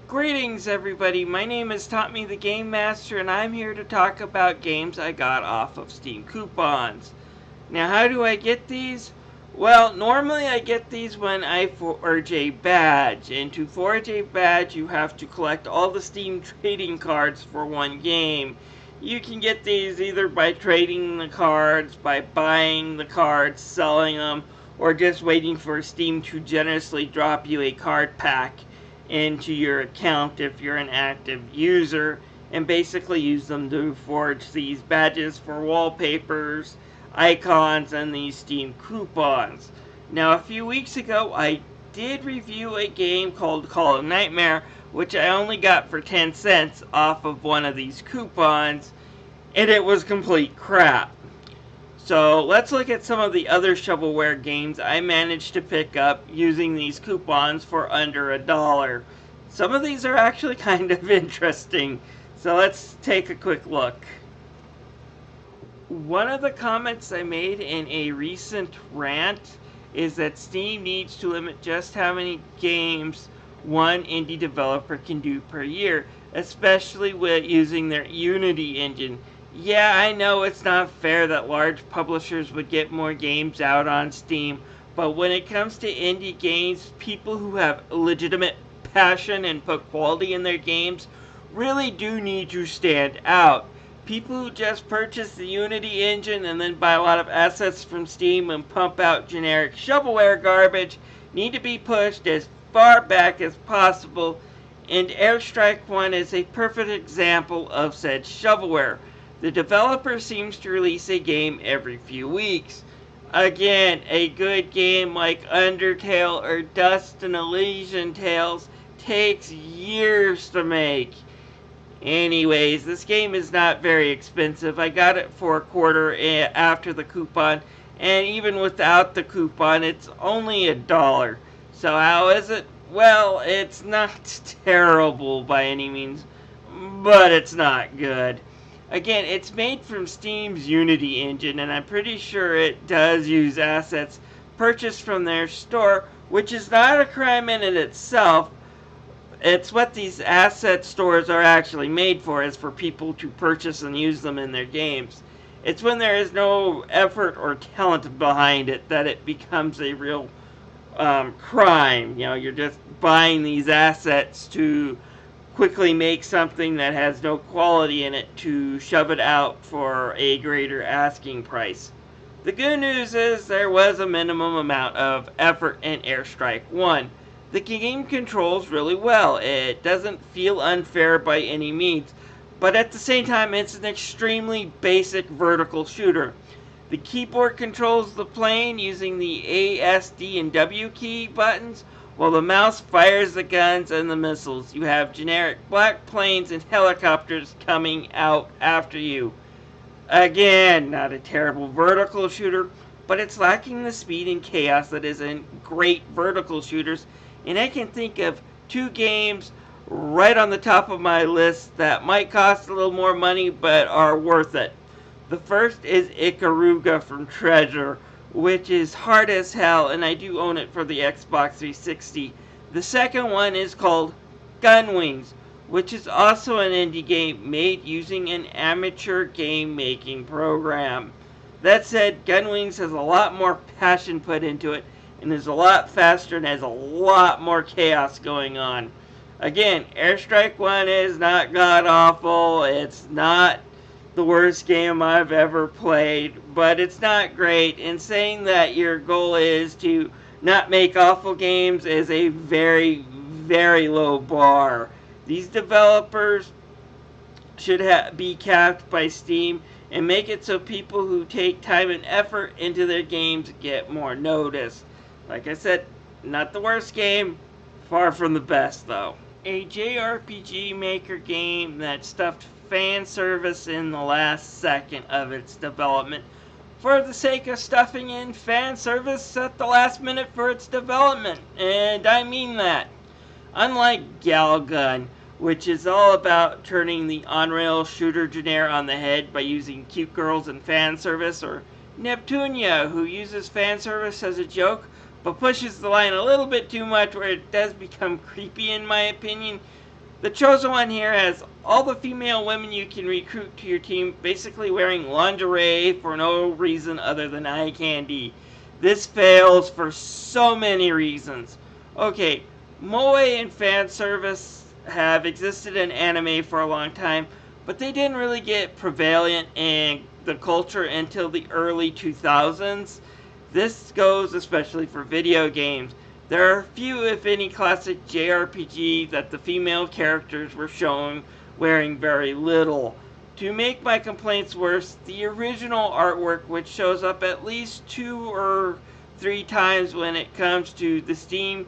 Greetings everybody, my name is Tommy the Game Master and I'm here to talk about games I got off of Steam coupons. Now how do I get these? Well, normally I get these when I forge a badge, and to forge a badge you have to collect all the Steam trading cards for one game. You can get these either by trading the cards, by buying the cards, selling them, or just waiting for Steam to generously drop you a card pack into your account if you're an active user, and basically use them to forge these badges for wallpapers, icons, and these Steam coupons. Now, a few weeks ago, I did review a game called Call of Nightmare, which I only got for 10 cents off of one of these coupons, and it was complete crap. So let's look at some of the other shovelware games I managed to pick up using these coupons for under $1. Some of these are actually kind of interesting, so let's take a quick look. One of the comments I made in a recent rant is that Steam needs to limit just how many games one indie developer can do per year, especially with using their Unity engine. Yeah, I know it's not fair that large publishers would get more games out on Steam, but when it comes to indie games, people who have legitimate passion and put quality in their games really do need to stand out. People who just purchase the Unity engine and then buy a lot of assets from Steam and pump out generic shovelware garbage need to be pushed as far back as possible, and Airstrike 1 is a perfect example of said shovelware. The developer seems to release a game every few weeks. Again, a good game like Undertale or Dust and Elysian Tales takes years to make. Anyways, this game is not very expensive. I got it for a quarter after the coupon, and even without the coupon, it's only $1. So how is it? Well, it's not terrible by any means, but it's not good. Again, it's made from Steam's Unity engine, and I'm pretty sure it does use assets purchased from their store, which is not a crime in it itself. It's what these asset stores are actually made for, is for people to purchase and use them in their games. It's when there is no effort or talent behind it that it becomes a real crime. You know, you're just buying these assets to quickly make something that has no quality in it to shove it out for a greater asking price. The good news is there was a minimum amount of effort in Airstrike 1. The game controls really well. It doesn't feel unfair by any means, but at the same time it's an extremely basic vertical shooter. The keyboard controls the plane using the A, S, D, and W key buttons, while the mouse fires the guns and the missiles. You have generic black planes and helicopters coming out after you. Again, not a terrible vertical shooter, but it's lacking the speed and chaos that is in great vertical shooters, and I can think of two games right on the top of my list that might cost a little more money but are worth it. The first is Ikaruga from Treasure, which is hard as hell, and I do own it for the Xbox 360. The second one is called Gunwings, which is also an indie game made using an amateur game making program. That said, Gunwings has a lot more passion put into it, and is a lot faster and has a lot more chaos going on. Again, Airstrike 1 is not god awful, it's not the worst game I've ever played, but it's not great, and saying that your goal is to not make awful games is a very, very low bar. These developers should be capped by Steam and make it so people who take time and effort into their games get more notice. Like I said, not the worst game, far from the best though. A JRPG Maker game that stuffed fan service in the last second of its development for the sake of stuffing in fan service at the last minute for its development, and I mean that. Unlike Galgun, which is all about turning the on-rail shooter genre on the head by using cute girls and fan service, or Neptunia, who uses fan service as a joke but pushes the line a little bit too much where it does become creepy in my opinion, The Chosen One here has all the female women you can recruit to your team basically wearing lingerie for no reason other than eye candy. This fails for so many reasons. Okay, moe and fan service have existed in anime for a long time, but they didn't really get prevalent in the culture until the early 2000s. This goes especially for video games. There are few, if any, classic JRPG that the female characters were shown wearing very little. To make my complaints worse, the original artwork, which shows up at least 2 or 3 times when it comes to the Steam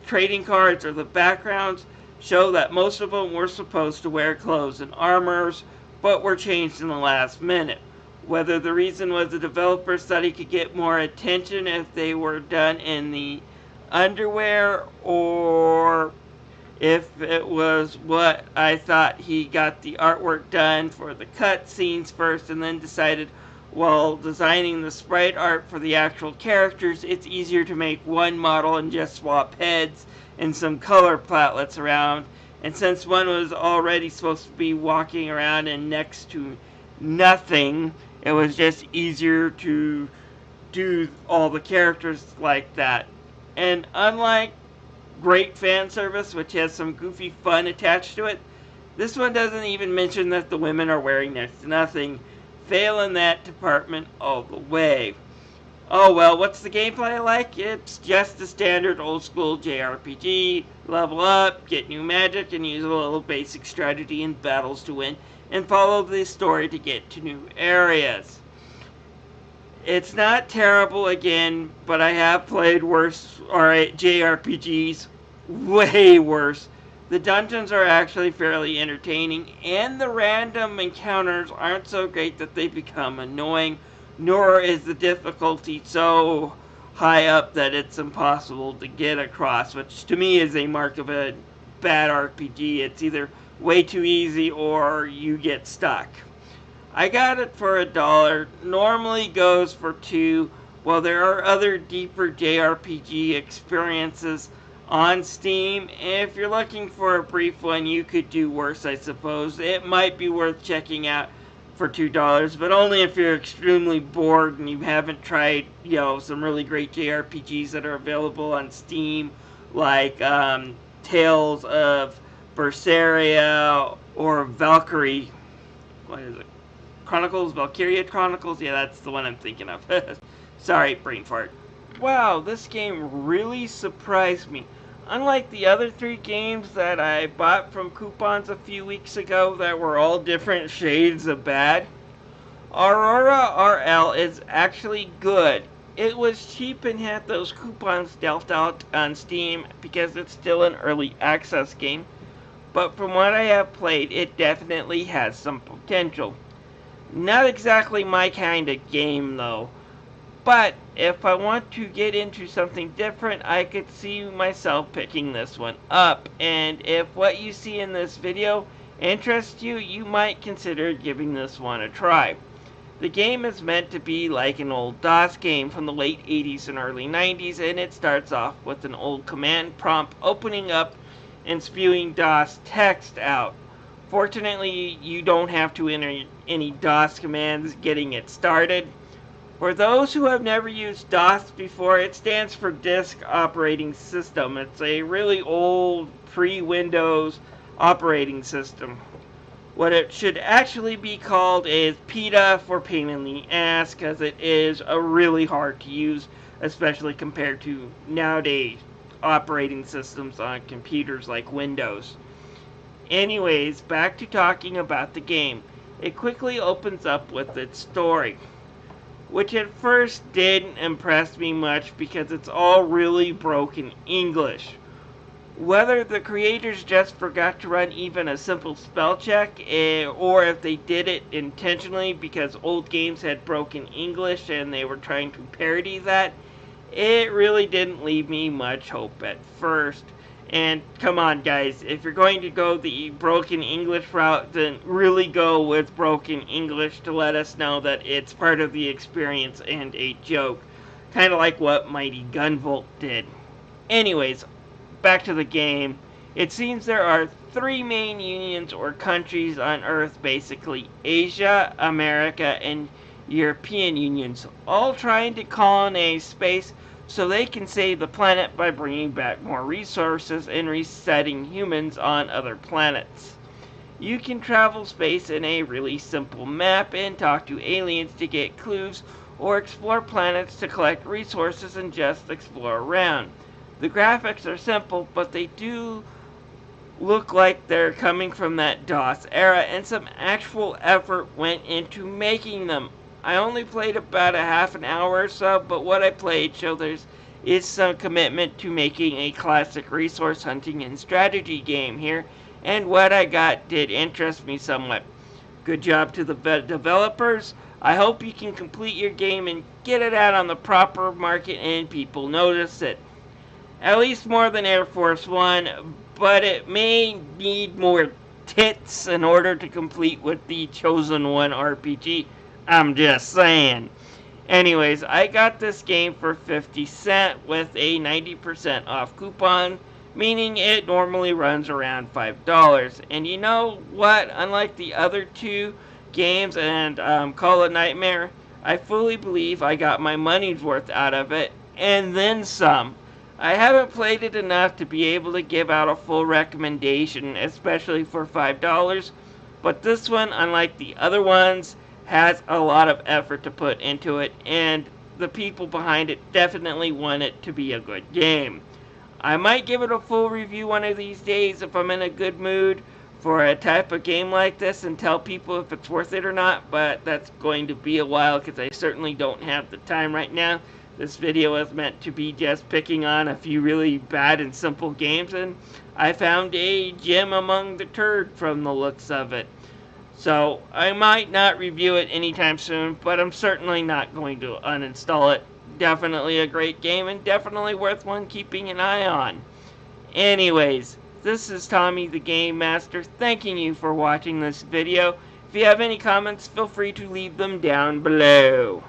trading cards or the backgrounds, show that most of them were supposed to wear clothes and armors, but were changed in the last minute. Whether the reason was the developers thought he could get more attention if they were done in the underwear, or if it was what I thought, he got the artwork done for the cut scenes first and then decided while designing the sprite art for the actual characters it's easier to make one model and just swap heads and some color platelets around, and since one was already supposed to be walking around and next to nothing, it was just easier to do all the characters like that. And unlike great fan service, which has some goofy fun attached to it, this one doesn't even mention that the women are wearing next to nothing. Fail in that department all the way. Oh well, what's the gameplay like? It's just the standard old school JRPG. Level up, get new magic, and use a little basic strategy in battles to win, and follow the story to get to new areas. It's not terrible again, but I have played worse JRPGs, way worse. The dungeons are actually fairly entertaining, and the random encounters aren't so great that they become annoying, nor is the difficulty so high up that it's impossible to get across, which to me is a mark of a bad RPG. It's either way too easy or you get stuck. I got it for $1, normally goes for $2. While there are other deeper JRPG experiences on Steam, if you're looking for a brief one, you could do worse, I suppose. It might be worth checking out for $2, but only if you're extremely bored and you haven't tried, some really great JRPGs that are available on Steam, like Tales of Berseria or Valkyrie. What is it? Valkyria Chronicles? Yeah, that's the one I'm thinking of. Sorry, brain fart. Wow, this game really surprised me. Unlike the other 3 games that I bought from coupons a few weeks ago that were all different shades of bad, Aurora RL is actually good. It was cheap and had those coupons dealt out on Steam because it's still an early access game, but from what I have played, it definitely has some potential. Not exactly my kind of game though, but if I want to get into something different, I could see myself picking this one up, and if what you see in this video interests you, you might consider giving this one a try. The game is meant to be like an old DOS game from the late 80s and early 90s, and it starts off with an old command prompt opening up and spewing DOS text out. Fortunately, you don't have to enter any DOS commands getting it started. For those who have never used DOS before, it stands for Disk Operating System. It's a really old pre-Windows operating system. What it should actually be called is PETA for pain in the ass, because it is really hard to use, especially compared to nowadays operating systems on computers like Windows. Anyways, back to talking about the game. It quickly opens up with its story, which at first didn't impress me much because it's all really broken English. Whether the creators just forgot to run even a simple spell check, or if they did it intentionally because old games had broken English and they were trying to parody that, it really didn't leave me much hope at first. And come on guys, if you're going to go the broken English route, then really go with broken English to let us know that it's part of the experience and a joke. Kind of like what Mighty Gunvolt did. Anyways, back to the game. It seems there are three main unions or countries on Earth, basically Asia, America, and European unions, all trying to colonize space so they can save the planet by bringing back more resources and resetting humans on other planets. You can travel space in a really simple map and talk to aliens to get clues, or explore planets to collect resources and just explore around. The graphics are simple, but they do look like they're coming from that DOS era, and some actual effort went into making them. I only played about a half an hour or so, but what I played showed there is some commitment to making a classic resource hunting and strategy game here, and what I got did interest me somewhat. Good job to the developers. I hope you can complete your game and get it out on the proper market and people notice it. At least more than Air Force One, but it may need more tits in order to complete with the Chosen One RPG. I'm just saying. Anyways, I got this game for 50 cents with a 90% off coupon, meaning it normally runs around $5. And you know what? Unlike the other two games and Call It Nightmare, I fully believe I got my money's worth out of it, and then some. I haven't played it enough to be able to give out a full recommendation, especially for $5, but this one, unlike the other ones, has a lot of effort to put into it, and the people behind it definitely want it to be a good game. I might give it a full review one of these days if I'm in a good mood for a type of game like this and tell people if it's worth it or not, but that's going to be a while because I certainly don't have the time right now. This video is meant to be just picking on a few really bad and simple games, and I found a gem among the turd from the looks of it. So I might not review it anytime soon, but I'm certainly not going to uninstall it. Definitely a great game and definitely worth one keeping an eye on. Anyways, this is Tommy the Game Master thanking you for watching this video. If you have any comments, feel free to leave them down below.